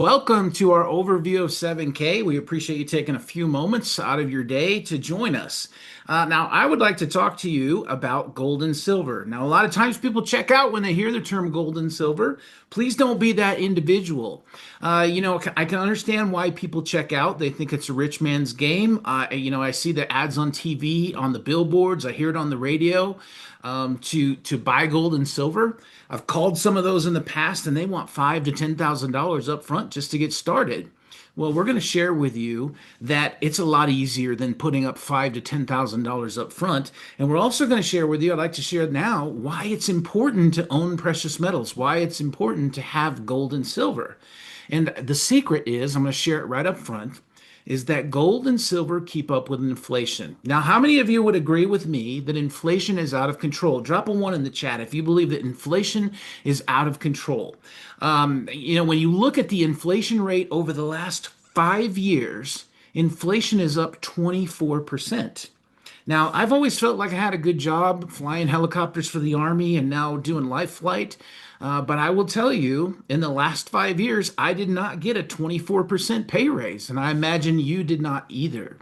Welcome to our overview of 7K. We appreciate you taking a few moments out of your day to join us. Now, I would like to talk to you about gold and silver. Now, a lot of times people check out when they hear the term gold and silver. Please don't be that individual. I can understand why people check out. They think it's a rich man's game. I see the ads on TV, on the billboards. I hear it on the radio to buy gold and silver. I've called some of those in the past, and they want $5,000 to $10,000 up front just to get started. Well, we're going to share with you that it's a lot easier than putting up $5,000 to $10,000 up front. And we're also going to share with you, I'd like to share now, why it's important to own precious metals, why it's important to have gold and silver. And the secret is, I'm going to share it right up front, is that gold and silver keep up with inflation. Now, how many of you would agree with me that inflation is out of control? Drop a one in the chat if you believe that inflation is out of control. When you look at the inflation rate over the last 5 years, inflation is up 24%. Now, I've always felt like I had a good job flying helicopters for the Army and now doing life flight. But I will tell you, in the last 5 years, I did not get a 24% pay raise, and I imagine you did not either.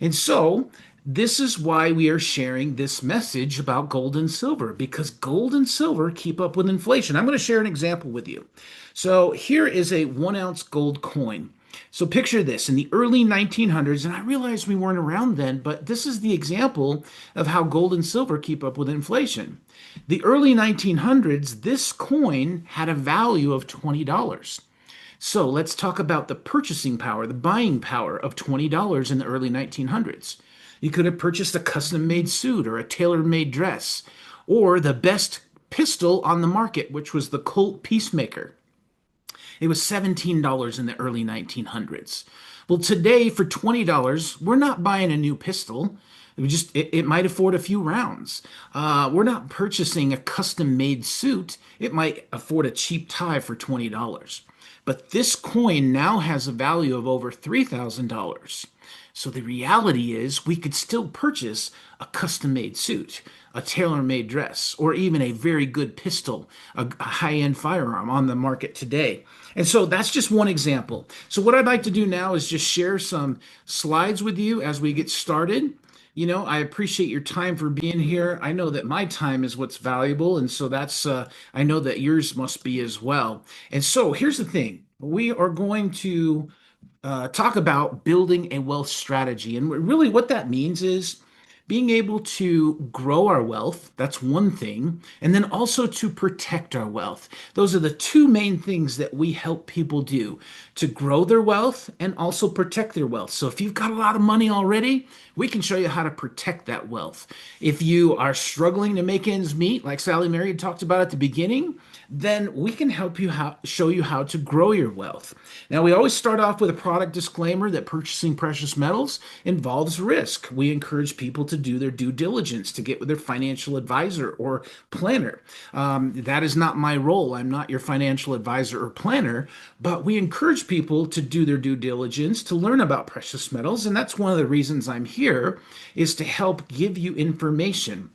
And so, this is why we are sharing this message about gold and silver, because gold and silver keep up with inflation. I'm going to share an example with you. So, here is a 1 ounce gold coin. So picture this in the early 1900s, and I realize we weren't around then, but this is the example of how gold and silver keep up with inflation. The early 1900s, this coin had a value of $20. So let's talk about the purchasing power, the buying power of $20 in the early 1900s. You could have purchased a custom-made suit or a tailor-made dress, or the best pistol on the market, which was the Colt Peacemaker. It was $17 in the early 1900s. Well, today for $20, we're not buying a new pistol. It might afford a few rounds. We're not purchasing a custom-made suit. It might afford a cheap tie for $20. But this coin now has a value of over $3,000. So the reality is we could still purchase a custom-made suit, a tailor-made dress, or even a very good pistol, a high-end firearm on the market today. And so that's just one example. So what I'd like to do now is just share some slides with you as we get started. I appreciate your time for being here. I know that my time is what's valuable, and so I know that yours must be as well. And so here's the thing. We are going to talk about building a wealth strategy. And really what that means is being able to grow our wealth. That's one thing. And then also to protect our wealth. Those are the two main things that we help people do, to grow their wealth and also protect their wealth. So if you've got a lot of money already, we can show you how to protect that wealth. If you are struggling to make ends meet, like Sally Mary talked about at the beginning, then we can help you show you how to grow your wealth. Now, we always start off with a product disclaimer that purchasing precious metals involves risk. We encourage people to do their due diligence, to get with their financial advisor or planner. That is not my role. I'm not your financial advisor or planner, but we encourage people to do their due diligence, to learn about precious metals. And that's one of the reasons I'm here, is to help give you information.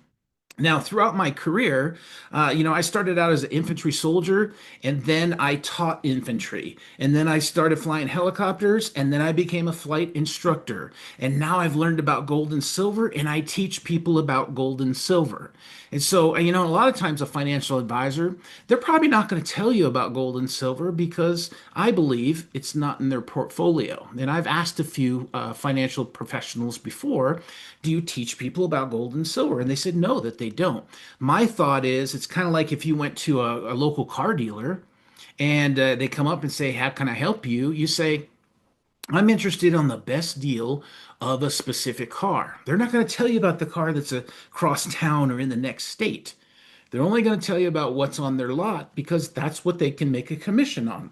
Now, throughout my career, I started out as an infantry soldier, and then I taught infantry, and then I started flying helicopters, and then I became a flight instructor. And now I've learned about gold and silver, and I teach people about gold and silver. And so, a lot of times a financial advisor, they're probably not going to tell you about gold and silver because I believe it's not in their portfolio. And I've asked a few financial professionals before, do you teach people about gold and silver? And they said no, that they don't. My thought is it's kind of like if you went to a local car dealer and they come up and say, how can I help you? You say, I'm interested on the best deal of a specific car. They're not going to tell you about the car that's across town or in the next state. They're only going to tell you about what's on their lot because that's what they can make a commission on.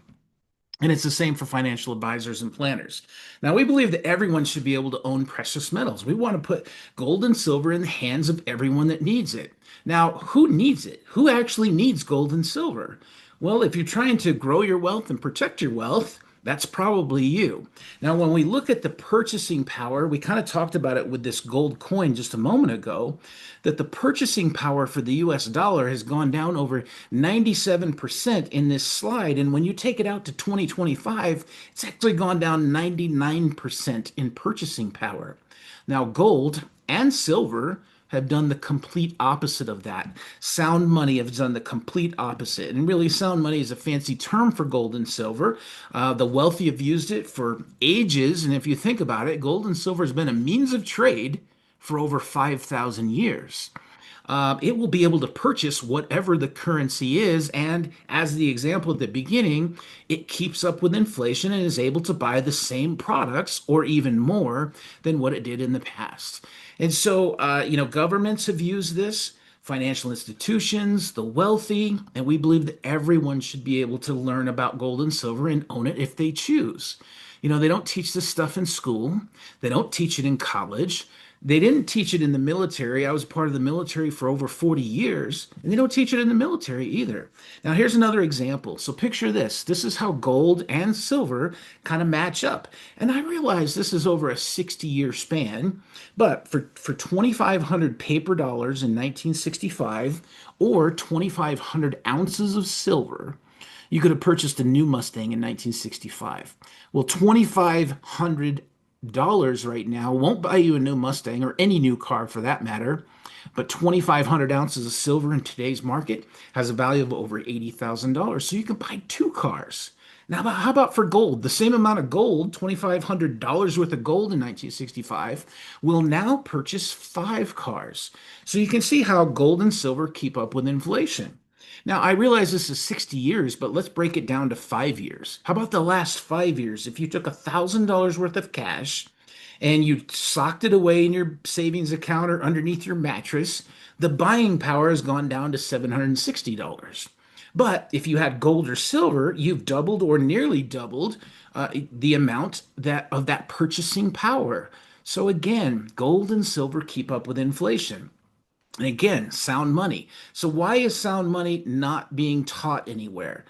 And it's the same for financial advisors and planners. Now, we believe that everyone should be able to own precious metals. We want to put gold and silver in the hands of everyone that needs it. Now, who needs it? Who actually needs gold and silver? Well, if you're trying to grow your wealth and protect your wealth, That's probably you. Now, when we look at the purchasing power, we kind of talked about it with this gold coin just a moment ago, that the purchasing power for the US dollar has gone down over 97% in this slide. And when you take it out to 2025, it's actually gone down 99% in purchasing power. Now, gold and silver have done the complete opposite of that. Sound money has done the complete opposite. And really, sound money is a fancy term for gold and silver. The wealthy have used it for ages. And if you think about it, gold and silver has been a means of trade for over 5,000 years. It will be able to purchase whatever the currency is. And as the example at the beginning, it keeps up with inflation and is able to buy the same products or even more than what it did in the past. And so, governments have used this, financial institutions, the wealthy, and we believe that everyone should be able to learn about gold and silver and own it if they choose. They don't teach this stuff in school, they don't teach it in college. They didn't teach it in the military. I was part of the military for over 40 years, and they don't teach it in the military either. Now, here's another example. So picture this. This is how gold and silver kind of match up. And I realize this is over a 60-year span, but for 2,500 paper dollars in 1965 or 2,500 ounces of silver, you could have purchased a new Mustang in 1965. Well, 2,500 right now won't buy you a new Mustang or any new car for that matter, but 2,500 ounces of silver in today's market has a value of over $80,000. So you can buy two cars. Now, how about for gold? The same amount of gold, $2,500 worth of gold in 1965, will now purchase five cars. So you can see how gold and silver keep up with inflation. Now, I realize this is 60 years, but let's break it down to 5 years. How about the last 5 years? If you took $1,000 worth of cash and you socked it away in your savings account or underneath your mattress, the buying power has gone down to $760. But if you had gold or silver, you've doubled or nearly doubled the amount of that purchasing power. So again, gold and silver keep up with inflation. And again, sound money. So why is sound money not being taught anywhere?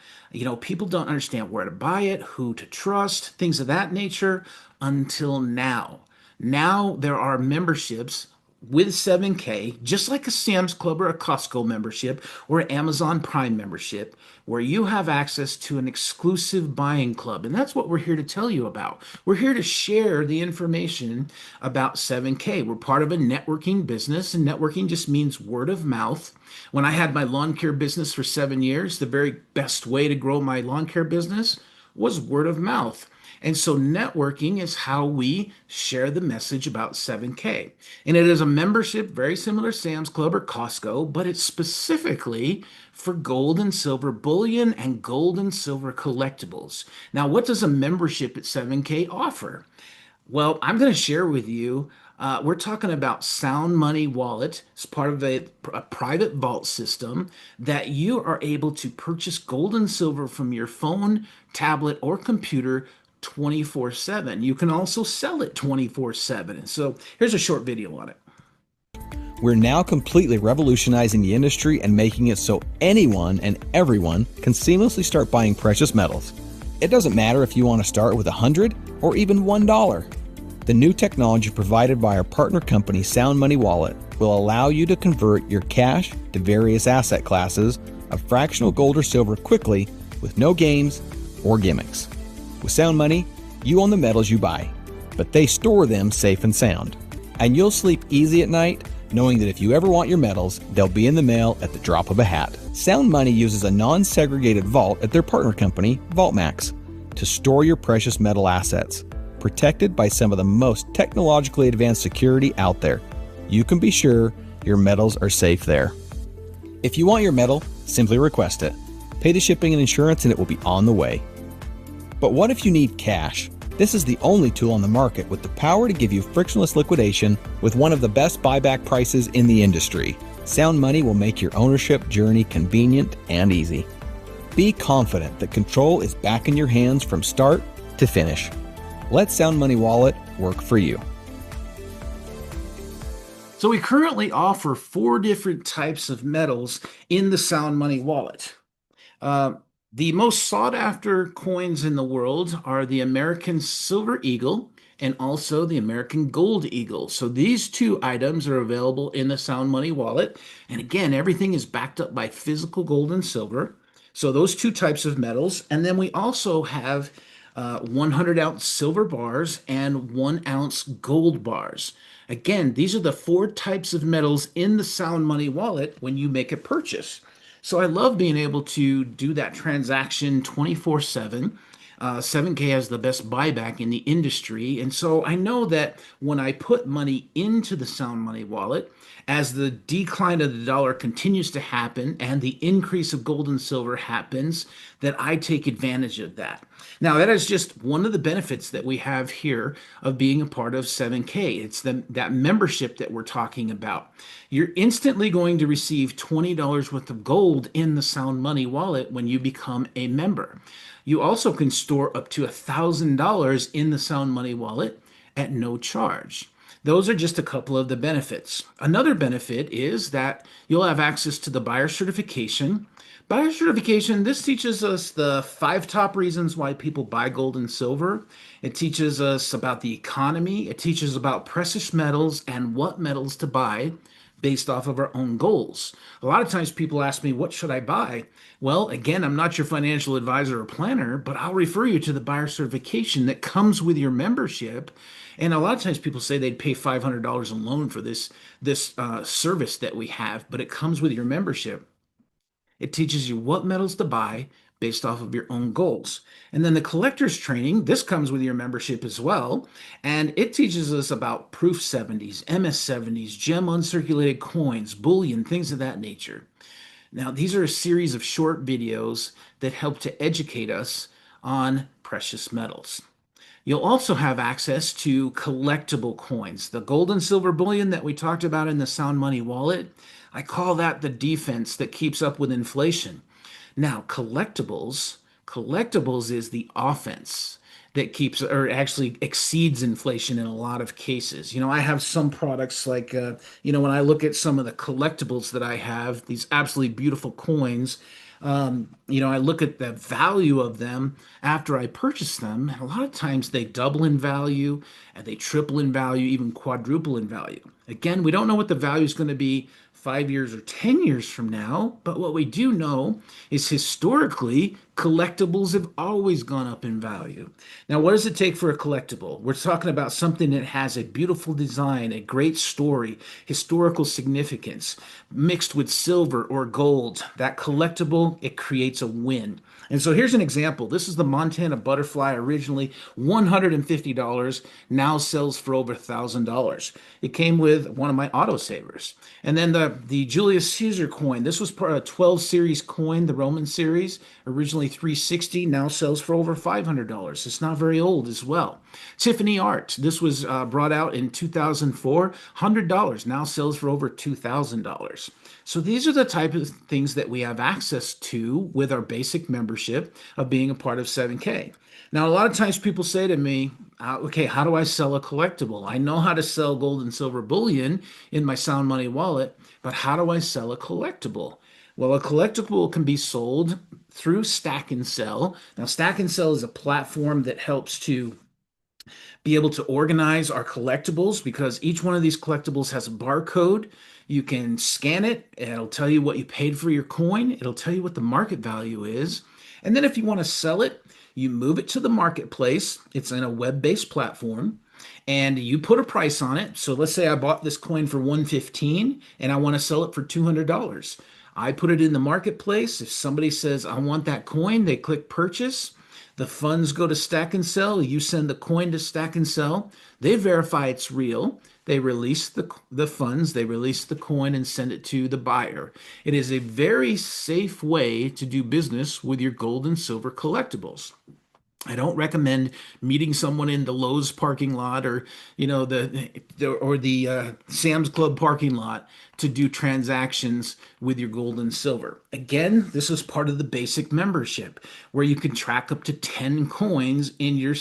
People don't understand where to buy it, who to trust, things of that nature until now. Now there are memberships with 7K, just like a Sam's Club or a Costco membership or an Amazon Prime membership, where you have access to an exclusive buying club. And that's what we're here to tell you about. We're here to share the information about 7K. We're part of a networking business, and networking just means word of mouth. When I had my lawn care business for 7 years, the very best way to grow my lawn care business was word of mouth. And so networking is how we share the message about 7K. And it is a membership very similar to Sam's Club or Costco, but it's specifically for gold and silver bullion and gold and silver collectibles. Now, what does a membership at 7K offer? Well, I'm going to share with you. We're talking about Sound Money Wallet. It's part of a private vault system that you are able to purchase gold and silver from your phone, tablet, or computer 24/7. You can also sell it 24/7. And so here's a short video on it. We're now completely revolutionizing the industry and making it so anyone and everyone can seamlessly start buying precious metals. It doesn't matter if you want to start with $100 or even $1. The new technology provided by our partner company Sound Money Wallet will allow you to convert your cash to various asset classes of fractional gold or silver quickly with no games or gimmicks. With Sound Money, you own the metals you buy, but they store them safe and sound. And you'll sleep easy at night knowing that if you ever want your metals, they'll be in the mail at the drop of a hat. Sound Money uses a non-segregated vault at their partner company, VaultMax, to store your precious metal assets, protected by some of the most technologically advanced security out there. You can be sure your metals are safe there. If you want your metal, simply request it. Pay the shipping and insurance and it will be on the way. But what if you need cash? This is the only tool on the market with the power to give you frictionless liquidation with one of the best buyback prices in the industry. Sound Money will make your ownership journey convenient and easy. Be confident that control is back in your hands from start to finish. Let Sound Money Wallet work for you. So we currently offer 4 different types of metals in the Sound Money Wallet. The most sought after coins in the world are the American Silver Eagle and also the American Gold Eagle. So these two items are available in the Sound Money wallet. And again, everything is backed up by physical gold and silver. So those two types of metals. And then we also have 100-ounce silver bars and 1-ounce gold bars. Again, these are the four types of metals in the Sound Money wallet when you make a purchase. So I love being able to do that transaction 24/7. 7K has the best buyback in the industry. And so I know that when I put money into the Sound Money wallet, as the decline of the dollar continues to happen and the increase of gold and silver happens, that I take advantage of that. Now, that is just one of the benefits that we have here of being a part of 7K. It's that membership that we're talking about. You're instantly going to receive $20 worth of gold in the Sound Money wallet when you become a member. You also can store up to $1,000 in the Sound Money wallet at no charge. Those are just a couple of the benefits. Another benefit is that you'll have access to the buyer certification. Buyer certification, this teaches us the 5 top reasons why people buy gold and silver. It teaches us about the economy. It teaches about precious metals and what metals to buy based off of our own goals. A lot of times people ask me, what should I buy? Well, again, I'm not your financial advisor or planner, but I'll refer you to the buyer certification that comes with your membership. And a lot of times people say they'd pay $500 alone for this service that we have, but it comes with your membership. It teaches you what metals to buy based off of your own goals. And then the collector's training, this comes with your membership as well. And it teaches us about proof 70s, MS 70s, gem uncirculated coins, bullion, things of that nature. Now, these are a series of short videos that help to educate us on precious metals. You'll also have access to collectible coins. The gold and silver bullion that we talked about in the Sound Money wallet, I call that the defense that keeps up with inflation. Now, collectibles is the offense that keeps or actually exceeds inflation in a lot of cases. I have some products like, when I look at some of the collectibles that I have, these absolutely beautiful coins, I look at the value of them after I purchase them, and a lot of times they double in value and they triple in value, even quadruple in value. Again, we don't know what the value is going to be 5 years or 10 years from now, but what we do know is historically, collectibles have always gone up in value. Now, what does it take for a collectible? We're talking about something that has a beautiful design, a great story, historical significance, mixed with silver or gold. That collectible, it creates a win. And so here's an example. This is the Montana Butterfly, originally $150, now sells for over $1,000. It came with one of my autosavers. And then the Julius Caesar coin. This was part of a 12 series coin, the Roman series, originally 360, now sells for over $500. It's not very old as well. Tiffany Art. This was brought out in 2004, $100, now sells for over $2,000. So these are the type of things that we have access to with our basic membership of being a part of 7K. Now, a lot of times people say to me, okay, how do I sell a collectible? I know how to sell gold and silver bullion in my Sound Money wallet, but how do I sell a collectible? Well, a collectible can be sold through Stack and Sell. Now, Stack and Sell is a platform that helps to be able to organize our collectibles because each one of these collectibles has a barcode. You can scan it, and it'll tell you what you paid for your coin. It'll tell you what the market value is. And then if you want to sell it, you move it to the marketplace. It's in a web-based platform, and you put a price on it. So let's say I bought this coin for $115 and I want to sell it for $200. I put it in the marketplace. If somebody says, I want that coin, they click purchase. The funds go to Stack and Sell. You send the coin to Stack and Sell. They verify it's real. They release the funds, they release the coin and send it to the buyer. It is a very safe way to do business with your gold and silver collectibles. I don't recommend meeting someone in the Lowe's parking lot or the Sam's Club parking lot to do transactions with your gold and silver. Again, this is part of the basic membership where you can track up to 10 coins in your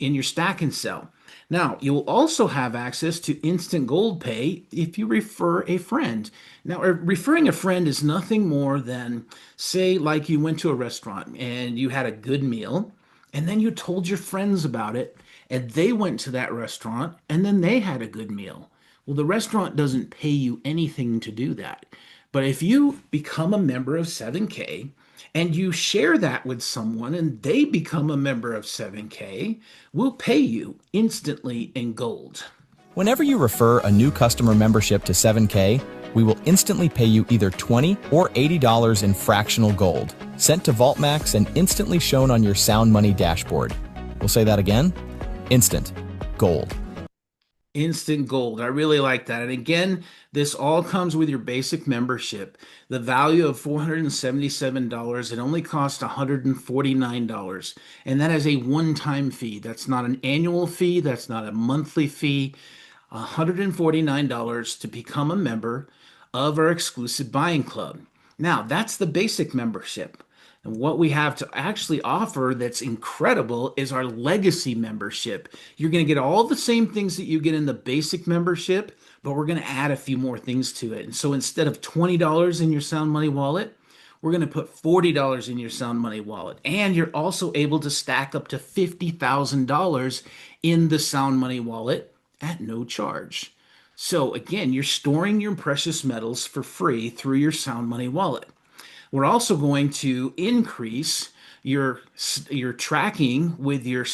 in your stack and sell. Now, you'll also have access to instant gold pay if you refer a friend. Now, referring a friend is nothing more than, say, like you went to a restaurant and you had a good meal, and then you told your friends about it, and they went to that restaurant, and then they had a good meal. Well, the restaurant doesn't pay you anything to do that. But if you become a member of 7K and you share that with someone and they become a member of 7K, we'll pay you instantly in gold. Whenever you refer a new customer membership to 7K, we will instantly pay you either $20 or $80 in fractional gold, sent to VaultMax and instantly shown on your Sound Money dashboard. We'll say that again. Instant gold. Instant gold. I really like that. And again, this all comes with your basic membership. The value of $477, it only costs $149. And that is a one-time fee. That's not an annual fee. That's not a monthly fee. $149 to become a member of our exclusive buying club. Now, that's the basic membership. And what we have to actually offer that's incredible is our legacy membership. You're going to get all the same things that you get in the basic membership, but we're going to add a few more things to it. And so instead of $20 in your Sound Money wallet, we're going to put $40 in your Sound Money wallet. And you're also able to stack up to $50,000 in the Sound Money wallet at no charge. So again, you're storing your precious metals for free through your Sound Money wallet. We're also going to increase your tracking with your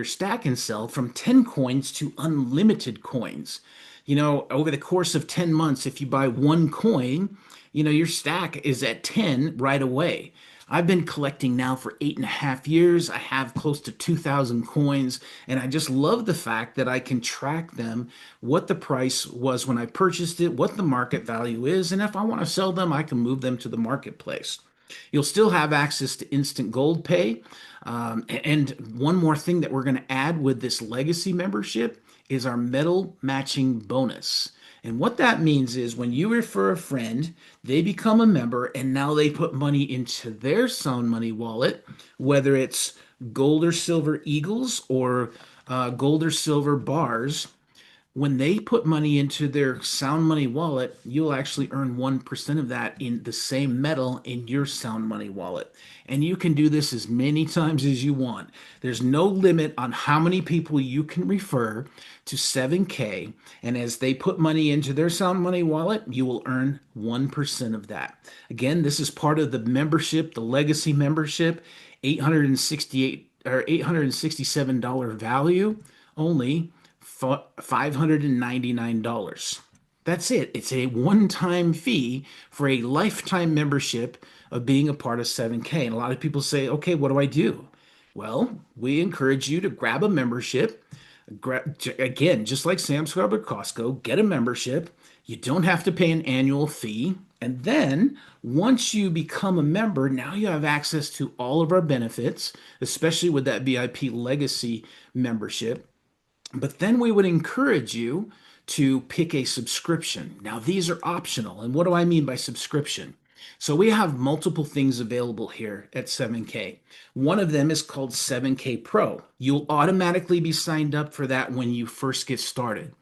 stack and sell from 10 coins to unlimited coins. You know, over the course of 10 months, if you buy one coin, you know, your stack is at 10 right away. I've been collecting now for 8.5 years. I have close to 2,000 coins, and I just love the fact that I can track them, what the price was when I purchased it, what the market value is, and if I want to sell them, I can move them to the marketplace. You'll still have access to instant gold pay. And one more thing that we're going to add with this legacy membership is our metal matching bonus. And what that means is when you refer a friend, they become a member and now they put money into their Sound Money wallet, whether it's gold or silver eagles or gold or silver bars. When they put money into their Sound Money wallet, you'll actually earn 1% of that in the same metal in your Sound Money wallet. And you can do this as many times as you want. There's no limit on how many people you can refer to 7K. And as they put money into their Sound Money wallet, you will earn 1% of that. Again, this is part of the membership, the legacy membership, 868 or $867 value only. $599. That's it. It's a one-time fee for a lifetime membership of being a part of 7K. And a lot of people say, okay, what do I do? Well, we encourage you to grab a membership. Again, just like Sam's Club or Costco, get a membership. You don't have to pay an annual fee. And then once you become a member, now you have access to all of our benefits, especially with that VIP legacy membership. But then we would encourage you to pick a subscription. Now, these are optional. And what do I mean by subscription? So we have multiple things available here at 7K. One of them is called 7K Pro. You'll automatically be signed up for that when you first get started.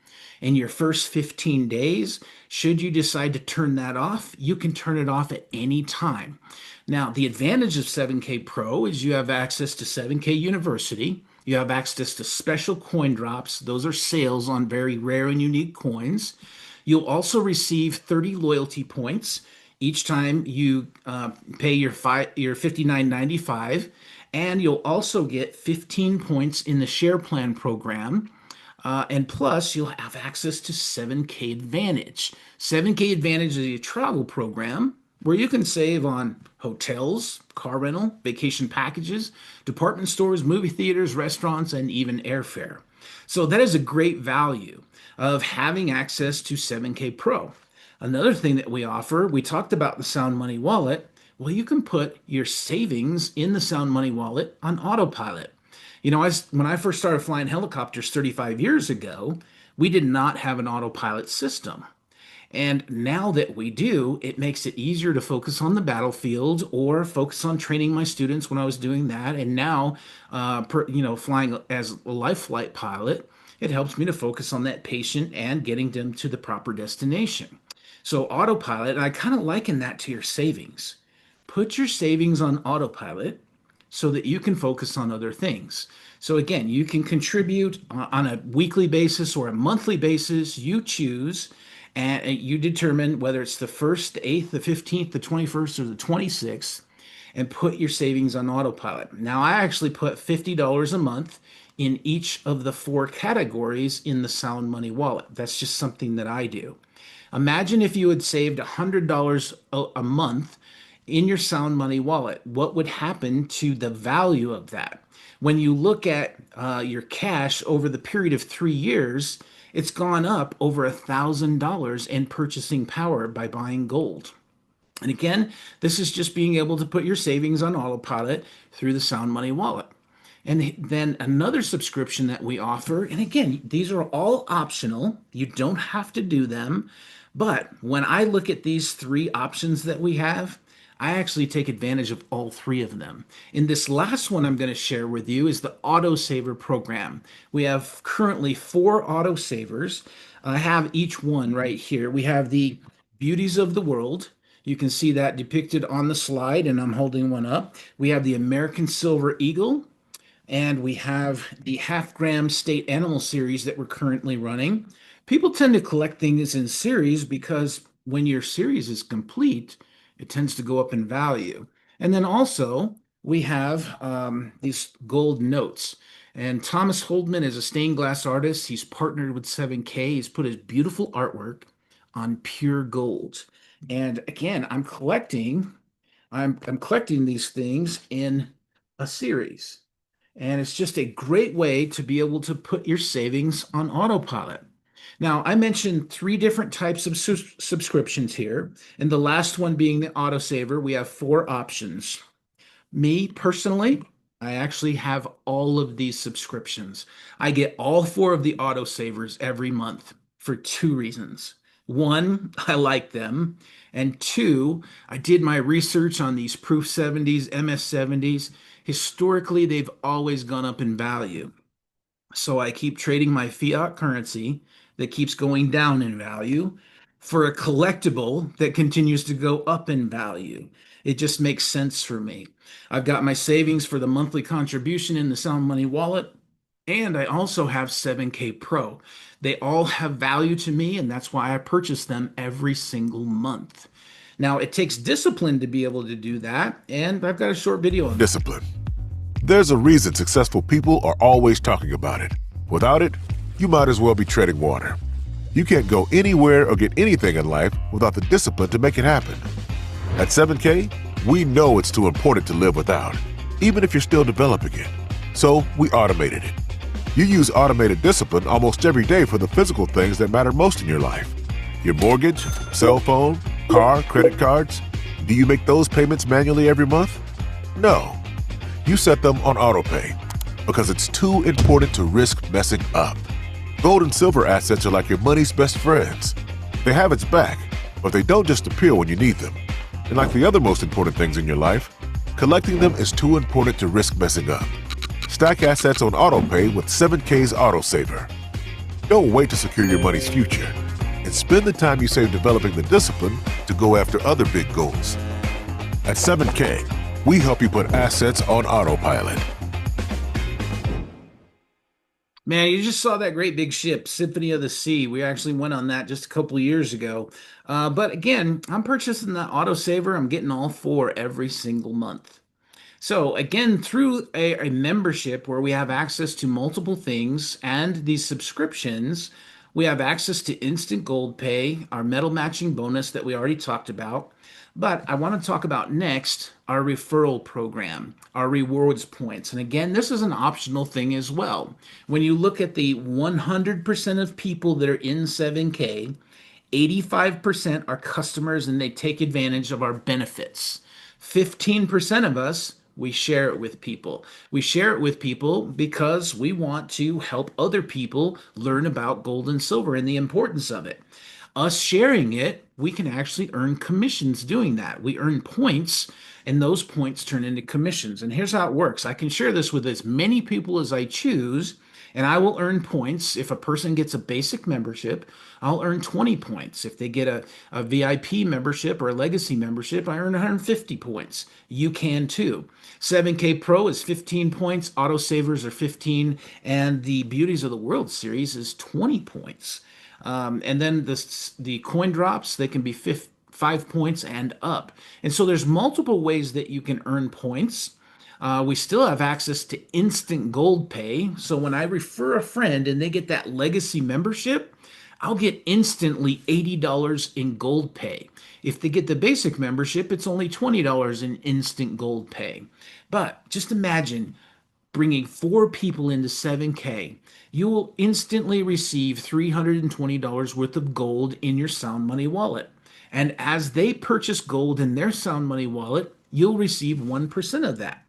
In your first 15 days, should you decide to turn that off, you can turn it off at any time. Now, the advantage of 7K Pro is you have access to 7K University. You have access to special coin drops. Those are sales on very rare and unique coins. You'll also receive 30 loyalty points each time you pay your $59.95, and you'll also get 15 points in the share plan program. And plus, you'll have access to 7K Advantage. 7K Advantage is a travel program where you can save on hotels, car rental, vacation packages, department stores, movie theaters, restaurants, and even airfare. So that is a great value of having access to 7K Pro. Another thing that we offer, we talked about the Sound Money wallet. Well, you can put your savings in the Sound Money wallet on autopilot. You know, when I first started flying helicopters 35 years ago, we did not have an autopilot system. And now that we do, it makes it easier to focus on the battlefield or focus on training my students when I was doing that. And now, flying as a life flight pilot, it helps me to focus on that patient and getting them to the proper destination. So autopilot, and I kind of liken that to your savings. Put your savings on autopilot so that you can focus on other things. So again, you can contribute on a weekly basis or a monthly basis. You choose and you determine whether it's the 1st, the 8th, the 15th, the 21st, or the 26th, and put your savings on autopilot. Now, I actually put $50 a month in each of the four categories in the Sound Money wallet. That's just something that I do. Imagine if you had saved $100 a month in your Sound Money wallet. What would happen to the value of that? When you look at your cash over the period of 3 years, it's gone up over $1,000 in purchasing power by buying gold. And again, this is just being able to put your savings on autopilot through the Sound Money wallet. And then another subscription that we offer, and again, these are all optional. You don't have to do them. But when I look at these three options that we have, I actually take advantage of all three of them. In this last one I'm going to share with you is the autosaver program. We have currently four autosavers. I have each one right here. We have the Beauties of the World. You can see that depicted on the slide, and I'm holding one up. We have the American Silver Eagle, and we have the half gram state animal series that we're currently running. People tend to collect things in series because when your series is complete, it tends to go up in value. And then also, we have these gold notes. And Thomas Holdman is a stained glass artist. He's partnered with 7K. He's put his beautiful artwork on pure gold. And again, I'm collecting these things in a series. And it's just a great way to be able to put your savings on autopilot. Now, I mentioned three different types of subscriptions here, and the last one being the autosaver. We have four options. Me personally, I actually have all of these subscriptions. I get all four of the autosavers every month for two reasons. One, I like them. And two, I did my research on these Proof 70s, MS 70s. Historically, they've always gone up in value. So I keep trading my fiat currency that keeps going down in value for a collectible that continues to go up in value. It just makes sense for me. I've got my savings for the monthly contribution in the Sound Money wallet, and I also have 7K Pro. They all have value to me, and that's why I purchase them every single month. Now, it takes discipline to be able to do that, and I've got a short video on that. Discipline. There's a reason successful people are always talking about it. Without it, you might as well be treading water. You can't go anywhere or get anything in life without the discipline to make it happen. At 7K, we know it's too important to live without, even if you're still developing it. So we automated it. You use automated discipline almost every day for the physical things that matter most in your life. Your mortgage, cell phone, car, credit cards. Do you make those payments manually every month? No. You set them on autopay because it's too important to risk messing up. Gold and silver assets are like your money's best friends. They have its back, but they don't just appear when you need them. And like the other most important things in your life, collecting them is too important to risk messing up. Stack assets on autopay with 7K's autosaver. Don't wait to secure your money's future, and spend the time you save developing the discipline to go after other big goals. At 7K, we help you put assets on autopilot. Man, you just saw that great big ship, Symphony of the Sea. We actually went on that just a couple of years ago. But again, I'm purchasing the autosaver. I'm getting all four every single month. So again, through a membership where we have access to multiple things and these subscriptions, we have access to instant gold pay, our metal matching bonus that we already talked about. But I want to talk about next our referral program, our rewards points. And again, this is an optional thing as well. When you look at the 100% of people that are in 7K, 85% are customers and they take advantage of our benefits. 15% of us, we share it with people. We share it with people because we want to help other people learn about gold and silver and the importance of it. us sharing it, we can actually earn commissions doing that. We earn points, and those points turn into commissions. And here's how it works. I can share this with as many people as I choose, and I will earn points. If a person gets a basic membership, I'll earn 20 points. If they get a VIP membership or a legacy membership, I earn 150 points. You can too. 7K Pro is 15 points, autosavers are 15, and the Beauties of the World series is 20 points. And then the coin drops, they can be 5 points and up. And so there's multiple ways that you can earn points. We still have access to instant gold pay. So when I refer a friend and they get that legacy membership, I'll get instantly $80 in gold pay. If they get the basic membership, it's only $20 in instant gold pay. But just imagine bringing four people into 7K. You will instantly receive $320 worth of gold in your Sound Money wallet. And as they purchase gold in their Sound Money wallet, you'll receive 1% of that.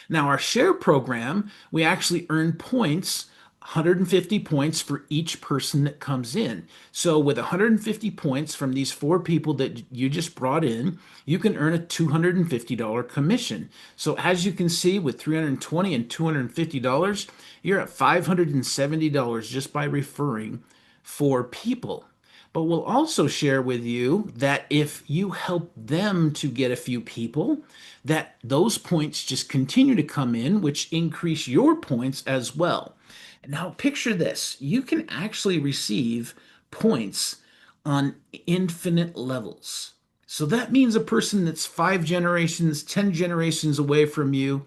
Now, our share program, we actually earn points, 150 points for each person that comes in. So, with 150 points from these four people that you just brought in, you can earn a $250 commission. So, as you can see, with 320 and $250, you're at $570 just by referring four people. But we'll also share with you that if you help them to get a few people, that those points just continue to come in, which increase your points as well. Now, picture this. You can actually receive points on infinite levels. So that means a person that's 5 generations, 10 generations away from you,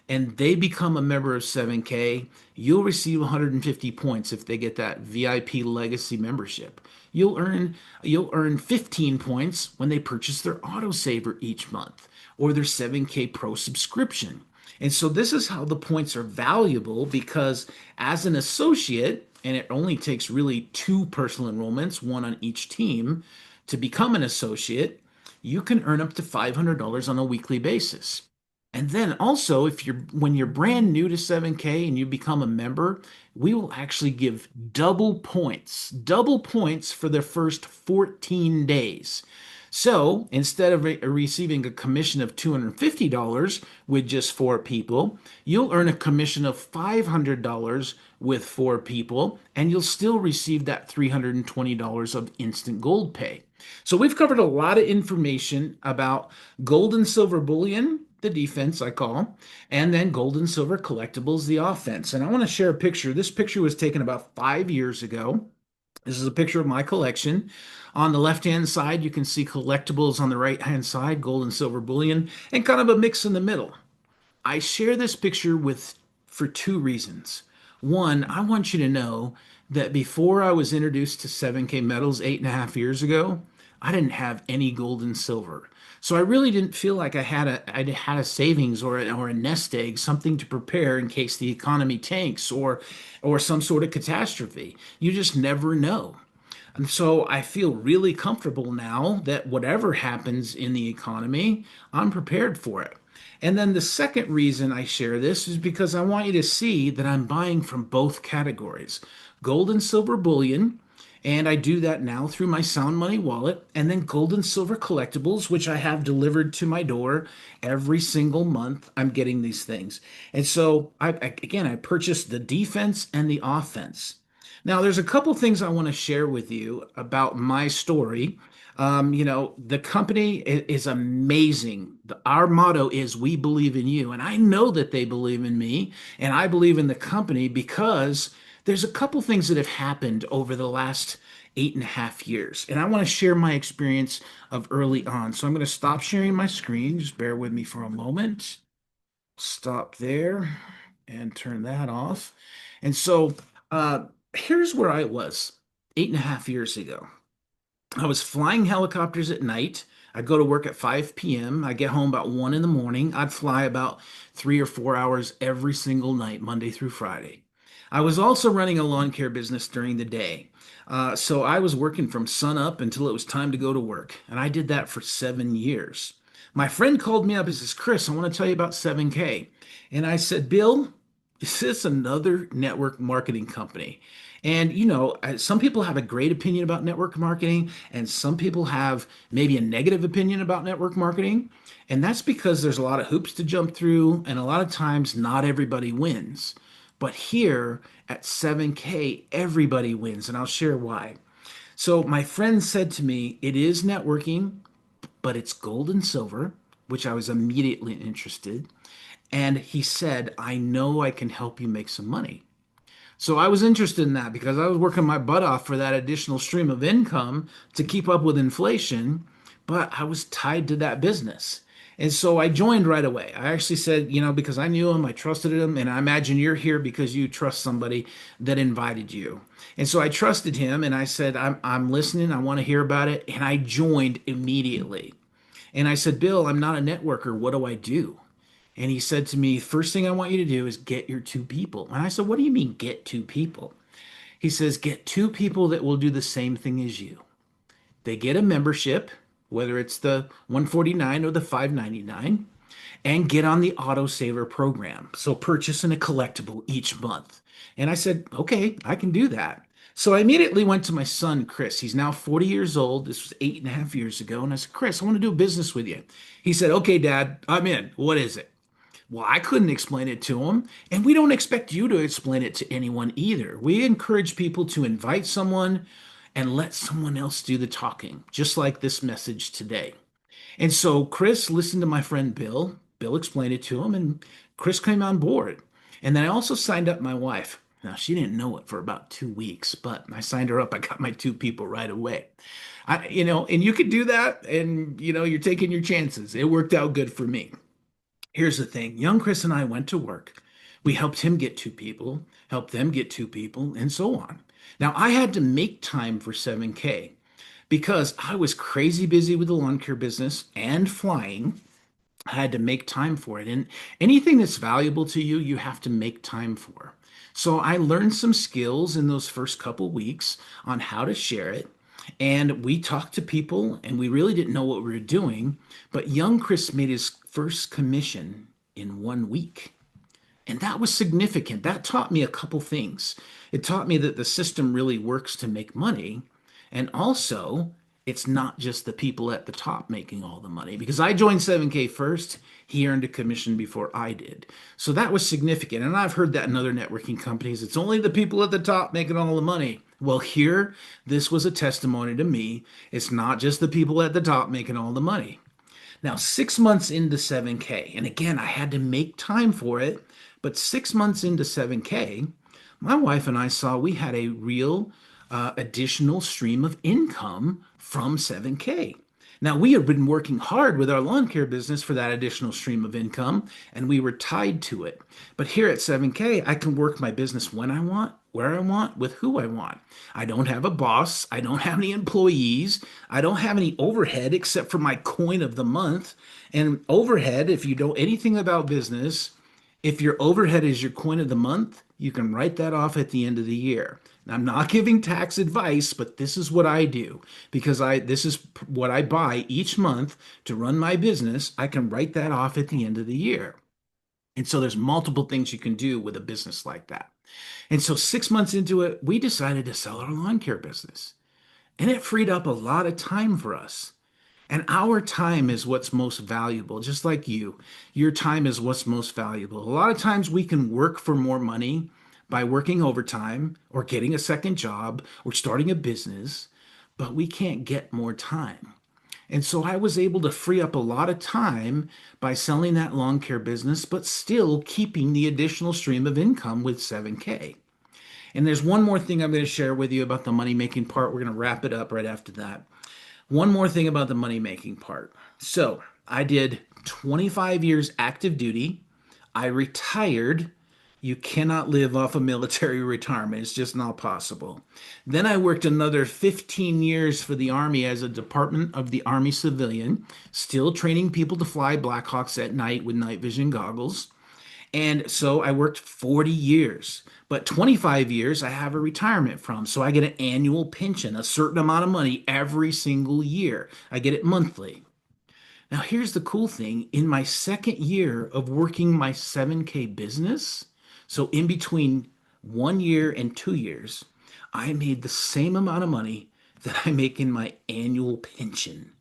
and they become a member of 7K, you'll receive 150 points if they get that VIP legacy membership. You'll earn 15 points when they purchase their autosaver each month or their 7K Pro subscription. And so this is how the points are valuable, because as an associate, and it only takes really 2 personal enrollments, one on each team, to become an associate, you can earn up to $500 on a weekly basis. And then also, when you're brand new to 7K and you become a member, we will actually give double points for the first 14 days. So instead of receiving a commission of $250 with just four people, you'll earn a commission of $500 with four people, and you'll still receive that $320 of instant gold pay. So we've covered a lot of information about gold and silver bullion, the defense I call, and then gold and silver collectibles, the offense. And I want to share a picture. This picture was taken about 5 years ago. This is a picture of my collection. On the left-hand side, you can see collectibles. On the right-hand side, gold and silver bullion, and kind of a mix in the middle. I share this picture for 2 reasons. One, I want you to know that before I was introduced to 7K metals 8.5 years ago, I didn't have any gold and silver. So I really didn't feel like I had a savings or a nest egg, something to prepare in case the economy tanks or some sort of catastrophe. You just never know. And so I feel really comfortable now that whatever happens in the economy, I'm prepared for it. And then the second reason I share this is because I want you to see that I'm buying from both categories, gold and silver bullion. And I do that now through my Sound Money wallet, and then gold and silver collectibles, which I have delivered to my door every single month. I'm getting these things. And so I purchased the defense and the offense. Now, there's a couple things I want to share with you about my story. The company is amazing. Our motto is "We believe in you." And I know that they believe in me, and I believe in the company because there's a couple things that have happened over the last 8.5 years. And I want to share my experience of early on. So I'm going to stop sharing my screen. Just bear with me for a moment. Stop there and turn that off. And so here's where I was 8.5 years ago. I was flying helicopters at night. I'd go to work at 5 p.m. I'd get home about 1 in the morning. I'd fly about 3 or 4 hours every single night, Monday through Friday. I was also running a lawn care business during the day. So I was working from sun up until it was time to go to work. And I did that for 7 years. My friend called me up and says, "Chris, I want to tell you about 7K." And I said, "Bill, Is this another network marketing company? And some people have a great opinion about network marketing, and some people have maybe a negative opinion about network marketing. And that's because there's a lot of hoops to jump through, and a lot of times not everybody wins. But here at 7K, everybody wins, and I'll share why. So my friend said to me, it is networking, but it's gold and silver, which I was immediately interested. And he said, I know I can help you make some money. So I was interested in that because I was working my butt off for that additional stream of income to keep up with inflation, but I was tied to that business. And so I joined right away. I actually said, because I knew him, I trusted him, and I imagine you're here because you trust somebody that invited you. And so I trusted him and I said, I'm listening, I want to hear about it. And I joined immediately. And I said, Bill, I'm not a networker. What do I do? And he said to me, first thing I want you to do is get your two people. And I said, what do you mean get two people? He says, get two people that will do the same thing as you. They get a membership, whether it's the 149 or the 599, and get on the autosaver program. So purchasing a collectible each month. And I said, okay, I can do that. So I immediately went to my son, Chris. He's now 40 years old. This was 8.5 years ago. And I said, Chris, I want to do business with you. He said, okay, Dad, I'm in. What is it? Well, I couldn't explain it to him, and we don't expect you to explain it to anyone either. We encourage people to invite someone and let someone else do the talking, just like this message today. And so Chris listened to my friend Bill. Bill explained it to him, and Chris came on board. And then I also signed up my wife. Now, she didn't know it for about 2 weeks, but I signed her up. I got my two people right away. And you could do that, and you're taking your chances. It worked out good for me. Here's the thing. Young Chris and I went to work. We helped him get two people, helped them get two people, and so on. Now, I had to make time for 7K because I was crazy busy with the lawn care business and flying. I had to make time for it. And anything that's valuable to you, you have to make time for. So I learned some skills in those first couple weeks on how to share it. And we talked to people, and we really didn't know what we were doing. But young Chris made his first commission in 1 week. And that was significant. That taught me a couple things. It taught me that the system really works to make money. And also, it's not just the people at the top making all the money. Because I joined 7K first, he earned a commission before I did. So that was significant. And I've heard that in other networking companies. It's only the people at the top making all the money. Well, here, this was a testimony to me. It's not just the people at the top making all the money. Now, 6 months into 7K, and again, I had to make time for it, but 6 months into 7K, my wife and I saw we had a real additional stream of income from 7K. Now, we had been working hard with our lawn care business for that additional stream of income, and we were tied to it. But here at 7K, I can work my business when I want, where I want, with who I want. I don't have a boss. I don't have any employees. I don't have any overhead except for my coin of the month. And overhead, if you know anything about business, if your overhead is your coin of the month, you can write that off at the end of the year. I'm not giving tax advice, but this is what I do because this is what I buy each month to run my business. I can write that off at the end of the year. And so there's multiple things you can do with a business like that. And so 6 months into it, we decided to sell our lawn care business. And it freed up a lot of time for us. And our time is what's most valuable, just like you. Your time is what's most valuable. A lot of times we can work for more money by working overtime or getting a second job or starting a business, but we can't get more time. And so I was able to free up a lot of time by selling that lawn care business, but still keeping the additional stream of income with 7K. And there's one more thing I'm going to share with you about the money making part. We're going to wrap it up right after that. One more thing about the money making part. So I did 25 years active duty. I retired. You cannot live off a military retirement. It's just not possible. Then I worked another 15 years for the Army as a Department of the Army civilian, still training people to fly Blackhawks at night with night vision goggles. And so I worked 40 years, but 25 years I have a retirement from. So I get an annual pension, a certain amount of money every single year. I get it monthly. Now, here's the cool thing. In my second year of working my 7K business, So in between 1 year and 2 years, I made the same amount of money that I make in my annual pension.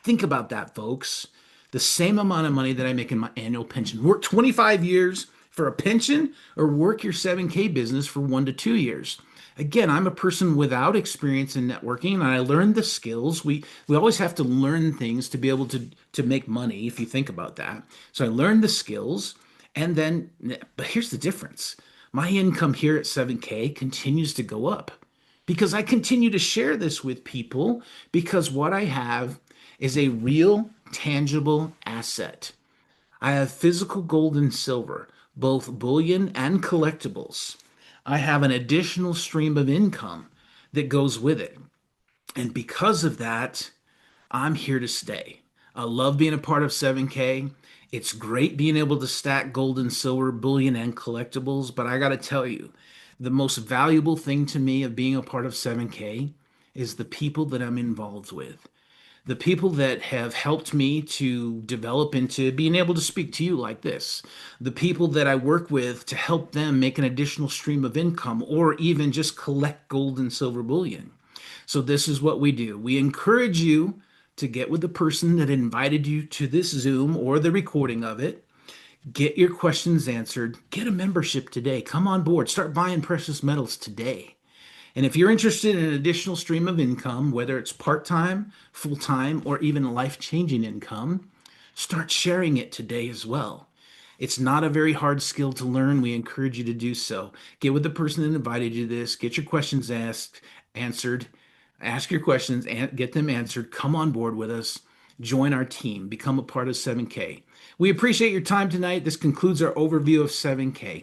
Think about that, folks. The same amount of money that I make in my annual pension. Work 25 years for a pension or work your 7K business for 1 to 2 years. Again, I'm a person without experience in networking and I learned the skills. We always have to learn things to be able to make money if you think about that. So I learned the skills and then but here's the difference. My income here at 7K continues to go up because I continue to share this with people because what I have is a real tangible asset. I have physical gold and silver, both bullion and collectibles. I have an additional stream of income that goes with it. And because of that, I'm here to stay. I love being a part of 7K. It's great being able to stack gold and silver, bullion, and collectibles. But I got to tell you, the most valuable thing to me of being a part of 7K is the people that I'm involved with, the people that have helped me to develop into being able to speak to you like this, the people that I work with to help them make an additional stream of income or even just collect gold and silver bullion. So, this is what we do. We encourage you to get with the person that invited you to this Zoom or the recording of it. Get your questions answered. Get a membership today. Come on board. Start buying precious metals today. And if you're interested in an additional stream of income, whether it's part time, full time, or even life changing income, start sharing it today as well. It's not a very hard skill to learn. We encourage you to do so. Get with the person that invited you to this, get your questions answered, ask your questions, and get them answered. Come on board with us. Join our team. Become a part of 7K. We appreciate your time tonight. This concludes our overview of 7K.